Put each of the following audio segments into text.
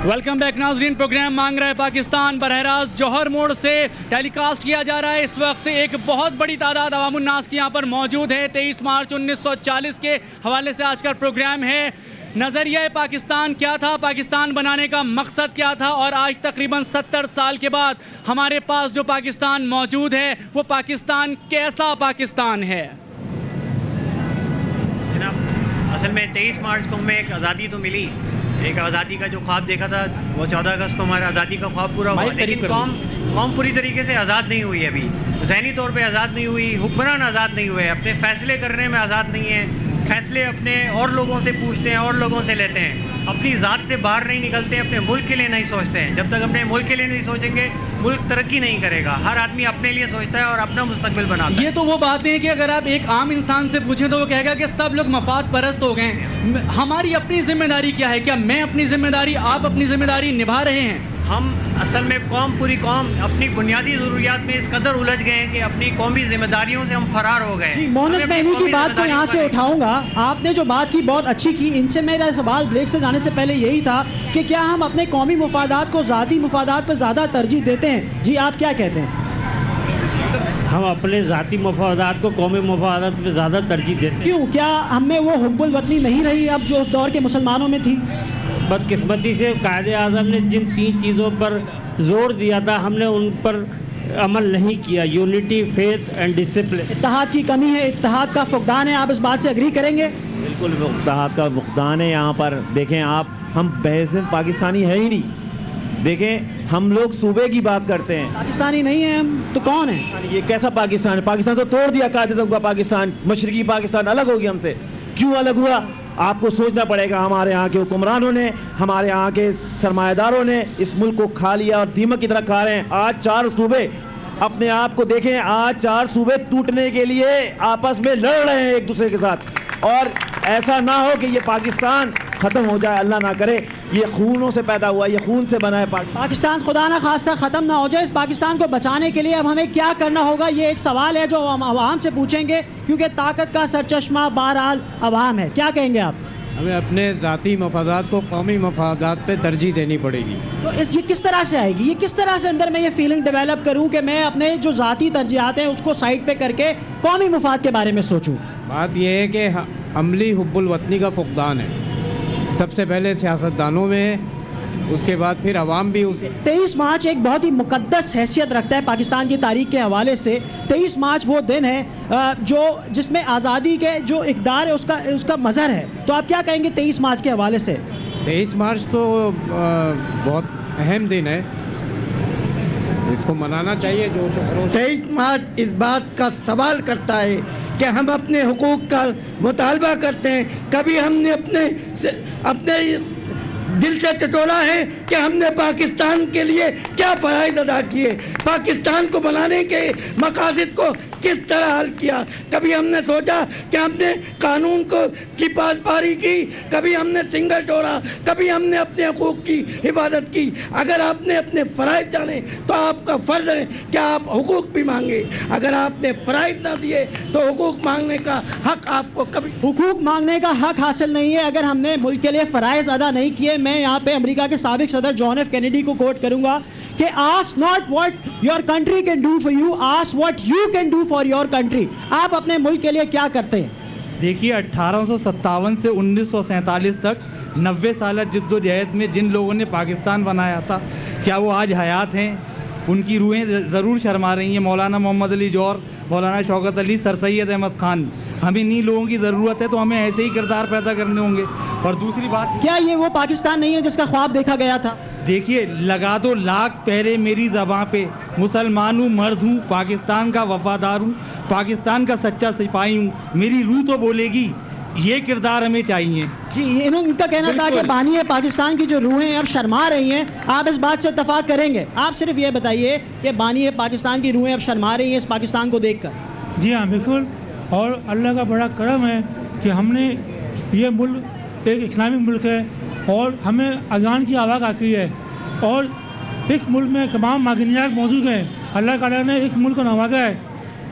Welcome back नाजरीन। Programme मांग रहा है पाकिस्तान बरह रास्त जौहर मोड़ से टेलीकास्ट किया जा रहा है। इस वक्त एक बहुत बड़ी तादाद अवामुन्नास की यहाँ पर मौजूद है। 23 मार्च 1940 के हवाले से आज का प्रोग्राम है। नज़रिया पाकिस्तान क्या था, पाकिस्तान बनाने का मकसद क्या था, और आज तकरीबन 70 साल के बाद हमारे पास जो पाकिस्तान मौजूद है वो पाकिस्तान कैसा पाकिस्तान है। जनाब, असल में 23 मार्च को हमें एक आज़ादी तो मिली, एक आज़ादी का जो ख्वाब देखा था वो 14 अगस्त को हमारा आज़ादी का ख्वाब पूरा हुआ, लेकिन कौम पूरी तरीके से आज़ाद नहीं हुई अभी। ज़हनी तौर पे आज़ाद नहीं हुई, हुक्मरान आज़ाद नहीं हुए, अपने फ़ैसले करने में आज़ाद नहीं है। फ़ैसले अपने और लोगों से पूछते हैं और लोगों से लेते हैं, अपनी ज़ात से बाहर नहीं निकलते, अपने मुल्क के लिए नहीं सोचते हैं। जब तक अपने मुल्क के लिए नहीं सोचेंगे मुल्क तरक्की नहीं करेगा। हर आदमी अपने लिए सोचता है और अपना मुस्तकबिल बनाता है। ये तो वो बातें हैं कि अगर आप एक आम इंसान से पूछें तो वो कहेगा कि सब लोग मफाद परस्त हो गए। हमारी अपनी जिम्मेदारी क्या है? क्या मैं अपनी जिम्मेदारी, आप अपनी जिम्मेदारी निभा रहे हैं? हम असल में पूरी कौम अपनी बुनियादी ज़रूरियात में इस कदर उलझ गए हैं कि अपनी कौमी जिम्मेदारियों से हम फरार हो गए। जी मोहनस, मैं इन्हीं की बात को यहाँ से उठाऊंगा। आपने जो बात की बहुत अच्छी की। इनसे मेरा सवाल ब्रेक से जाने से पहले यही था कि क्या हम अपने कौमी मुफादात को ज़ाती मुफादात पर ज़्यादा तरजीह देते हैं? जी आप क्या कहते हैं? हम अपने ज़ाती मफादात को कौमी मफादात पे ज़्यादा तरजीह देते हैं। क्यों? क्या हमें वो हुब्बुल वतनी नहीं रही अब जो उस दौर के मुसलमानों में थी? बदकिस्मती से कायद-ए-आज़म ने जिन 3 चीज़ों पर जोर दिया था हमने उन पर अमल नहीं किया। Unity, faith and discipline. इत्तेहाद की कमी है, इत्तेहाद का फुकदान है। आप इस बात से एग्री करेंगे? बिल्कुल इत्तेहाद का फुकदान है। यहाँ पर देखें आप, हम बहसियत पाकिस्तानी है ही नहीं। देखें हम लोग सूबे की बात करते हैं, पाकिस्तानी नहीं है हम तो कौन है? ये कैसा पाकिस्तान है? पाकिस्तान तो तोड़ दिया कायद-ए-आज़म का पाकिस्तान। मशरकी पाकिस्तान अलग हो गया हमसे। क्यों अलग हुआ? आपको सोचना पड़ेगा। हमारे यहाँ के हुक्मरानों ने, हमारे यहाँ के सरमाएदारों ने इस मुल्क को खा लिया और दीमक की तरह खा रहे हैं। आज 4 सूबे, अपने आप को देखें, आज 4 सूबे टूटने के लिए आपस में लड़ रहे हैं एक दूसरे के साथ। और ऐसा ना हो कि ये पाकिस्तान ख़त्म हो जाए, अल्लाह ना करे। ये खूनों से पैदा हुआ, ये खून से बना है पाकिस्तान। खुदा ना खास्ता ख़त्म ना हो जाए। इस पाकिस्तान को बचाने के लिए अब हमें क्या करना होगा? ये एक सवाल है जो हम आवाम से पूछेंगे, क्योंकि ताकत का सरचश्मा बहरहाल आवाम है। क्या कहेंगे आप? हमें अपने ज़ाती मफादात को कौमी मफादात पे तरजीह देनी पड़ेगी। तो ये किस तरह से आएगी? ये किस तरह से अंदर में ये फीलिंग डेवलप करूं कि मैं अपने जो ज़ाती तरजीहात हैं उसको साइड पे करके कौमी मुफाद के बारे में सोचूं? बात यह है कि अमली हुब्बुल वतनी का फुकदान है सबसे पहले सियासतदानों में, उसके बाद फिर अवाम भी। उस 23 मार्च एक बहुत ही मुकद्दस हैसियत रखता है पाकिस्तान की तारीख के हवाले से। 23 मार्च वो दिन है जो जिसमें आज़ादी के जो इक़दार है उसका मज़हर है। तो आप क्या कहेंगे 23 मार्च के हवाले से? 23 मार्च तो बहुत अहम दिन है, इसको मनाना चाहिए। जो 23 मार्च इस बात का सवाल करता है कि हम अपने हुकूक का मुतालबा करते हैं। कभी हमने अपने दिल से टटोला है कि हमने पाकिस्तान के लिए क्या फ़राइज़ अदा किए, पाकिस्तान को बनाने के मकासद को किस तरह हल किया। कभी हमने सोचा कि हमने कानून की पासबारी की, कभी हमने सिंगल तोड़ा, कभी हमने अपने हकूक़ की हिफाजत की। अगर आपने अपने फ़राइज़ जाने तो आपका फ़र्ज़ है कि आप हुकूक भी मांगे। अगर आपने फ़राइज़ ना दिए तो हुकूक मांगने का हक़ आपको कभी हुकूक मांगने का हक़ हासिल नहीं है अगर हमने मुल्क के लिए फ़राइज़ अदा नहीं किए। मैं यहाँ पे अमेरिका के साबिक़ सदर जॉन एफ कैनेडी को कोट करूँगा कि ask not what your country can do for you, ask what you can do for your country. आप अपने मुल्क के लिए क्या करते हैं? देखिए 1857 से 1947 तक 90 साल जद्दोजहद में जिन लोगों ने पाकिस्तान बनाया था, क्या वो आज हयात हैं? उनकी रूहें ज़रूर शर्मा रही हैं। मौलाना मोहम्मद अली जौहर, मौलाना शौकत अली, सर सैयद अहमद ख़ान। हमें इन्हीं लोगों की ज़रूरत है, तो हमें ऐसे ही किरदार पैदा करने होंगे। और दूसरी बात, क्या ये वो पाकिस्तान नहीं है जिसका ख्वाब देखा गया था? देखिए, लगा दो लाख पहरे मेरी ज़बां पे, मुसलमान हूँ, मर्द हूँ, पाकिस्तान का वफादार हूँ, पाकिस्तान का सच्चा सिपाही हूँ, मेरी रूह तो बोलेगी। ये किरदार हमें चाहिए। जी, इनका कहना था कि बानी पाकिस्तान की जो रूहें अब शर्मा रही हैं। आप इस बात से इत्तफाक करेंगे? आप सिर्फ ये बताइए कि बानी पाकिस्तान की रूहें अब शर्मा रही हैं इस पाकिस्तान को देखकर। जी हाँ, बिल्कुल। और अल्लाह का बड़ा करम है कि हमने ये मुल्क एक इस्लामिक मुल्क है और हमें अज़ान की आवाज़ आती है और इस मुल्क में तमाम मागनियात मौजूद हैं। अल्लाह ताला ने इस मुल्क को नवाजा है।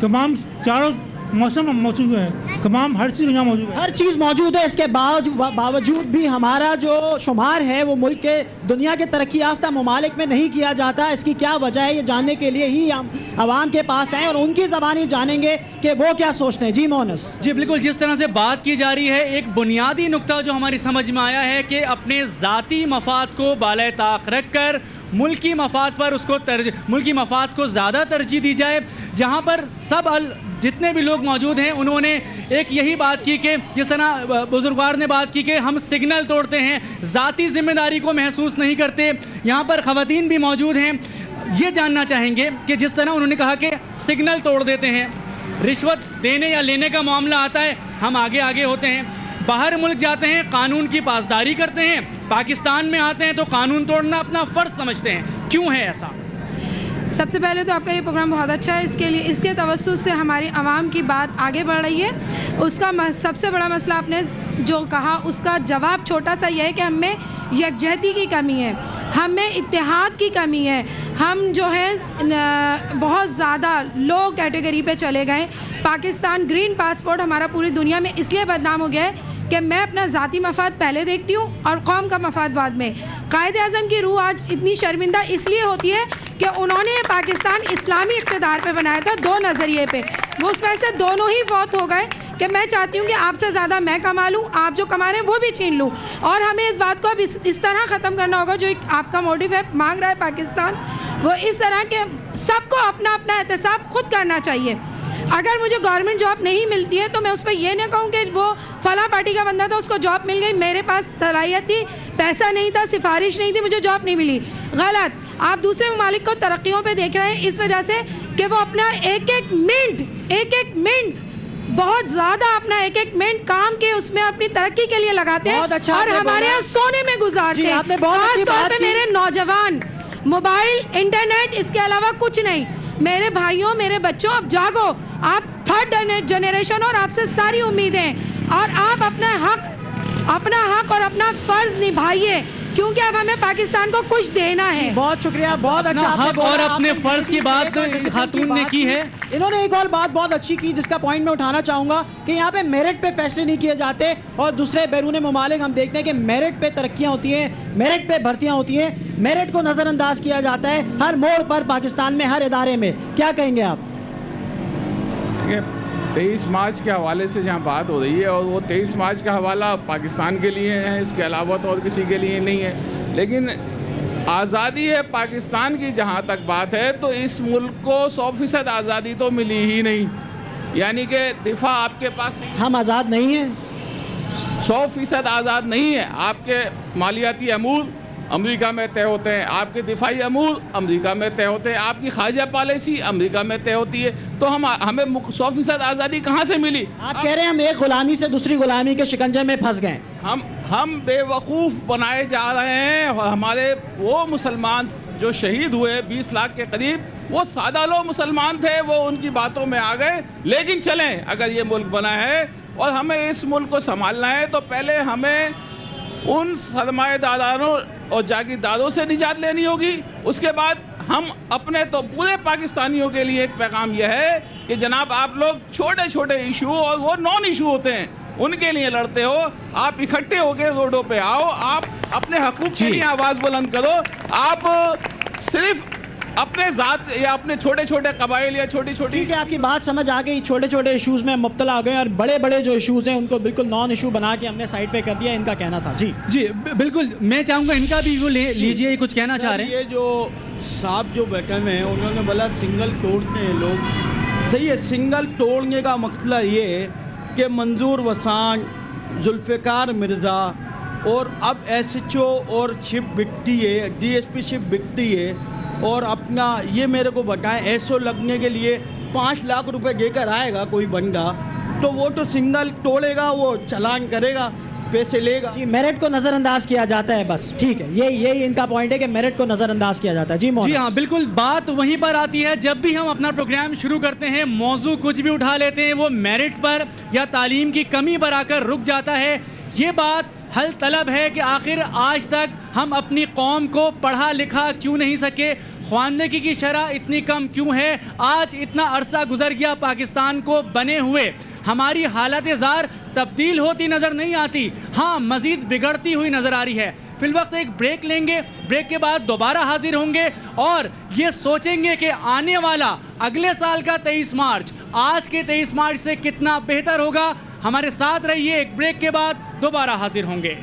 तमाम चारों मौसम मौजूद है, तमाम हर चीज़ यहाँ मौजूद है। हर चीज़ मौजूद है। इसके बावजूद भी हमारा जो शुमार है वो मुल्क के दुनिया के तरक्की याफ्ता ममालिक में नहीं किया जाता। इसकी क्या वजह है, ये जानने के लिए ही हम आवाम के पास आए और उनकी ज़बानी जानेंगे कि वो क्या सोचते हैं। जी मोनस। जी बिल्कुल, जिस तरह से बात की जा रही है, एक बुनियादी नुक्ता जो हमारी समझ में आया है कि अपने ज़ाती मफाद को बाले ताक रख कर मुल्की मफाद पर मुल्की मफाद को ज़्यादा तरजीह दी जाए। जहाँ पर जितने भी लोग मौजूद हैं उन्होंने एक यही बात की कि जिस तरह बुजुर्गवार ने बात की कि हम सिग्नल तोड़ते हैं, ज़ाती ज़िम्मेदारी को महसूस नहीं करते। यहाँ पर ख़वातीन भी मौजूद हैं, ये जानना चाहेंगे कि जिस तरह उन्होंने कहा कि सिग्नल तोड़ देते हैं, रिश्वत देने या लेने का मामला आता है हम आगे आगे होते हैं, बाहर मुल्क जाते हैं कानून की पासदारी करते हैं, पाकिस्तान में आते हैं तो कानून तोड़ना अपना फ़र्ज समझते हैं। क्यों है ऐसा? सबसे पहले तो आपका ये प्रोग्राम बहुत अच्छा है, इसके लिए इसके तवज्जुह से हमारी आवाम की बात आगे बढ़ रही है। उसका सबसे बड़ा मसला आपने जो कहा उसका जवाब छोटा सा यह है कि हमें यकजहती की कमी है, हमें इत्तेहाद की कमी है। हम जो है बहुत ज़्यादा लो कैटेगरी पे चले गए। पाकिस्तान ग्रीन पासपोर्ट हमारा पूरी दुनिया में इसलिए बदनाम हो गया है कि मैं अपना ज़ाती मफाद पहले देखती हूँ और कौम का मफाद बाद में। कायद आज़म की रूह आज इतनी शर्मिंदा इसलिए होती है कि उन्होंने पाकिस्तान इस्लामी इक़्तिदार पे बनाया था, दो नज़रिए पे, वो उसमें से दोनों ही फौत हो गए। कि मैं चाहती हूँ कि आपसे ज़्यादा मैं कमा लूँ, आप जो कमा रहे हैं वो भी छीन लूँ। और हमें इस बात को अब इस तरह ख़त्म करना होगा, जो एक आपका मोटिव है मांग रहा है पाकिस्तान, वो इस तरह के सबको अपना अपना एहतसाब खुद करना चाहिए। अगर मुझे गवर्नमेंट जॉब नहीं मिलती है तो मैं उस पर यह नहीं कहूँ कि वो फला पार्टी का बंदा था उसको जॉब मिल गई, मेरे पास सलाहियत थी, पैसा नहीं था, सिफारिश नहीं थी, मुझे जॉब नहीं मिली। गलत। आप दूसरे ममालिक को तरक्कियों पे देख रहे हैं इस वजह से कि वो अपना एक एक मिनट बहुत ज़्यादा अपना एक मिनट काम के उसमें अपनी तरक्की के लिए लगाते हैं। अच्छा और हमारे यहाँ सोने में गुजारते हैं। खास तौर पे मेरे नौजवान, मोबाइल, इंटरनेट, इसके अलावा कुछ नहीं। मेरे भाइयों, मेरे बच्चों, अब जागो, आप थर्ड जनरेशन और आपसे सारी उम्मीदें, और आप अपना हक और अपना फर्ज निभाइए, क्योंकि अब हमें पाकिस्तान को कुछ देना है। बहुत शुक्रिया, बहुत अच्छा हक और अपने फर्ज की बात खातून ने की है। इन्होंने एक और बात बहुत अच्छी की जिसका पॉइंट मैं उठाना चाहूँगा कि यहाँ पे मेरिट पे फैसले नहीं किए जाते, और दूसरे बैरून ममालिक हम देखते हैं कि मेरिट पे तरक्कियाँ होती हैं, मेरिट पे भर्तियाँ होती हैं, मेरिट को नज़रअंदाज किया जाता है हर मोड़ पर पाकिस्तान में, हर इदारे में। क्या कहेंगे आप? 23 मार्च के हवाले से जहाँ बात हो रही है, और वो 23 मार्च का हवाला पाकिस्तान के लिए है, इसके अलावा तो और किसी के लिए नहीं है। लेकिन आज़ादी है पाकिस्तान की जहाँ तक बात है, तो इस मुल्क को 100% आज़ादी तो मिली ही नहीं, यानी कि दिफा आपके पास नहीं, हम आज़ाद नहीं हैं, 100% आज़ाद नहीं है। आपके मालियाती अमूर अमेरिका में तय होते हैं, आपके दिफाई अमूर अमेरिका में तय होते हैं, आपकी खारजा पॉलिसी अमेरिका में तय होती है, तो हमें 100% आज़ादी कहाँ से मिली? आप कह रहे हैं हम एक गुलामी से दूसरी गुलामी के शिकंजे में फंस गए। हम बेवकूफ़ बनाए जा रहे हैं, और हमारे वो मुसलमान जो शहीद हुए 20 लाख के करीब, वो सादा लो मुसलमान थे, वो उनकी बातों में आ गए। लेकिन चलें, अगर ये मुल्क बना है और हमें इस मुल्क को संभालना है, तो पहले हमें उन सरमाएदारों और जागीरदारों से निजात लेनी होगी। उसके बाद हम अपने, तो पूरे पाकिस्तानियों के लिए एक पैगाम यह है कि जनाब, आप लोग छोटे छोटे इशू और वो नॉन इशू होते हैं उनके लिए लड़ते हो, आप इकट्ठे होकर रोडों पे आओ, आप अपने हकूक़ के लिए आवाज़ बुलंद करो। आप सिर्फ अपने ज़ात या अपने छोटे छोटे कबाइल या छोटी छोटी, ठीक है, आपकी बात समझ आ गई। छोटे छोटे इश्यूज़ में मुब्तला हो गए और बड़े बड़े जो इश्यूज़ हैं उनको बिल्कुल नॉन इशू बना के हमने साइड पे कर दिया, इनका कहना था। जी जी बिल्कुल, मैं चाहूँगा इनका भी वो लीजिए, कुछ कहना चाह रहे हैं। ये जो साहब जो बैठे हुए हैं उन्होंने बोला सिंगल तोड़ते हैं लोग, सही है। सिंगल तोड़ने का मसला ये है कि मंजूर वसान, जुल्फ़िकार मिर्ज़ा, और अब SHO और शिप बिकती है, DSP शिप बिकती है, और अपना ये मेरे को बताएं, SO लगने के लिए 5 लाख रुपए देकर आएगा कोई बंदा, तो वो तो सिंगल तोड़ेगा, वो चालान करेगा, पैसे लेगा। जी, मेरिट को नज़रअंदाज किया जाता है, बस ठीक है, यही इनका पॉइंट है कि मेरिट को नज़रअंदाज किया जाता है। जी जी हाँ, बिल्कुल, बात वहीं पर आती है। जब भी हम अपना प्रोग्राम शुरू करते हैं, मौजू कुछ भी उठा लेते हैं, वो मेरिट पर या तालीम की कमी पर आकर रुक जाता है। ये बात हल तलब है कि आखिर आज तक हम अपनी कौम को पढ़ा लिखा क्यों नहीं सके, ख्वानदगी की शरह इतनी कम क्यों है, आज इतना अरसा गुजर गया पाकिस्तान को बने हुए, हमारी हालत ज़ार तब्दील होती नज़र नहीं आती, हाँ मज़ीद बिगड़ती हुई नज़र आ रही है। फिलवक्त एक ब्रेक लेंगे, ब्रेक के बाद दोबारा हाजिर होंगे और ये सोचेंगे कि आने वाला अगले साल का 23 मार्च आज के 23 मार्च से कितना बेहतर होगा। हमारे साथ रहिए, एक ब्रेक के बाद दोबारा हाजिर होंगे।